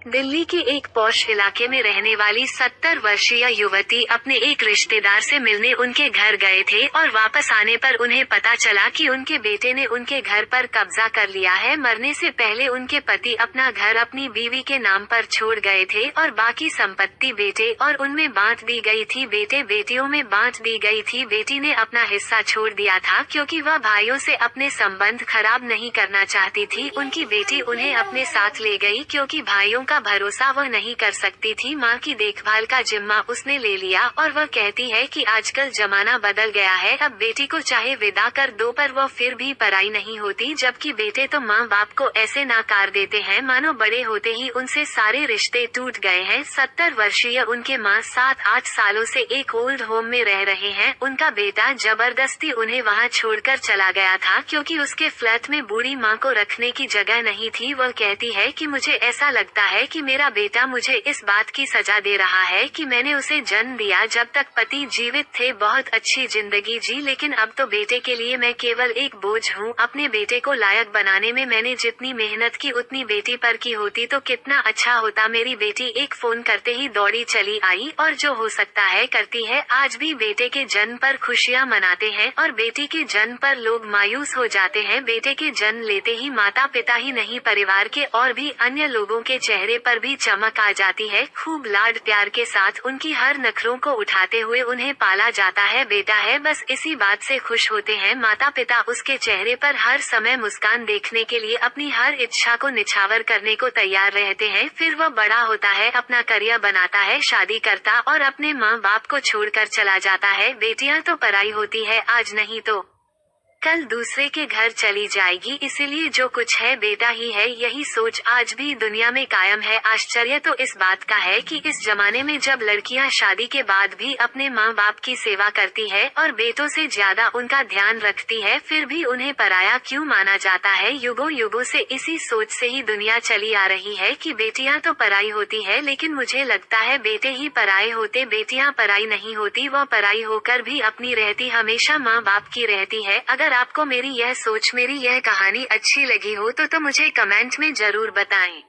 दिल्ली के एक पॉश इलाके में रहने वाली 70 वर्षीय युवती अपने एक रिश्तेदार से मिलने उनके घर गए थे और वापस आने पर उन्हें पता चला कि उनके बेटे ने उनके घर पर कब्जा कर लिया है। मरने से पहले उनके पति अपना घर अपनी बीवी के नाम पर छोड़ गए थे और बाकी संपत्ति बेटे और उनमें बांट दी गई थी। बेटे बेटियों में बांट दी गई थी। बेटी ने अपना हिस्सा छोड़ दिया था क्योंकि वह भाइयों से अपने संबंध खराब नहीं करना चाहती थी। उनकी बेटी उन्हें अपने साथ ले गई क्योंकि भाइयों का भरोसा वह नहीं कर सकती थी। माँ की देखभाल का जिम्मा उसने ले लिया और वह कहती है कि आजकल जमाना बदल गया है, अब बेटी को चाहे विदा कर दो पर वह फिर भी पराई नहीं होती। जबकि बेटे तो माँ बाप को ऐसे नाकार देते हैं मानो बड़े होते ही उनसे सारे रिश्ते टूट गए हैं। 70 वर्षीय उनके माँ 7-8 सालों से एक ओल्ड होम में रह रहे हैं। उनका बेटा जबरदस्ती उन्हें वहाँ छोड़कर चला गया था क्योंकि उसके फ्लैट में बूढ़ी माँ को रखने की जगह नहीं थी। वह कहती है कि मुझे ऐसा लगता है कि मेरा बेटा मुझे इस बात की सजा दे रहा है कि मैंने उसे जन्म दिया जब तक पति जीवित थे, बहुत अच्छी जिंदगी जी, लेकिन अब तो बेटे के लिए मैं केवल एक बोझ हूँ। अपने बेटे को लायक बनाने में मैंने जितनी मेहनत की उतनी बेटी पर की होती तो कितना अच्छा होता। मेरी बेटी एक फोन करते ही दौड़ी चली आई और जो हो सकता है करती है। आज भी बेटे के जन्म पर खुशियाँ मनाते हैं और बेटी के जन्म पर लोग मायूस हो जाते हैं। बेटे के जन्म लेते ही माता पिता ही नहीं परिवार के और भी अन्य लोगों के चेहरे पर भी चमक आ जाती है। खूब लाड प्यार के साथ उनकी हर नखरों को उठाते हुए उन्हें पाला जाता है। बेटा है बस इसी बात से खुश होते हैं माता पिता। उसके चेहरे पर हर समय मुस्कान देखने के लिए अपनी हर इच्छा को निछावर करने को तैयार रहते हैं। फिर वह बड़ा होता है, अपना करियर बनाता है, शादी करता और अपने माँ बाप को छोड़कर चला जाता है। बेटियां तो पराई होती है, आज नहीं तो कल दूसरे के घर चली जाएगी, इसीलिए जो कुछ है बेटा ही है। यही सोच आज भी दुनिया में कायम है। आश्चर्य तो इस बात का है कि इस जमाने में जब लड़कियां शादी के बाद भी अपने माँ बाप की सेवा करती है और बेटों से ज्यादा उनका ध्यान रखती है, फिर भी उन्हें पराया क्यों माना जाता है। युगों युगों से इसी सोच से ही दुनिया चली आ रही है कि बेटियां तो पराई होती है, लेकिन मुझे लगता है बेटे ही पराए होते। बेटियां पराई नहीं होती, वह पराई होकर भी अपनी रहती हमेशा माँ बाप की रहती है। अगर आपको मेरी यह सोच, मेरी यह कहानी अच्छी लगी हो तो मुझे कमेंट में जरूर बताएं।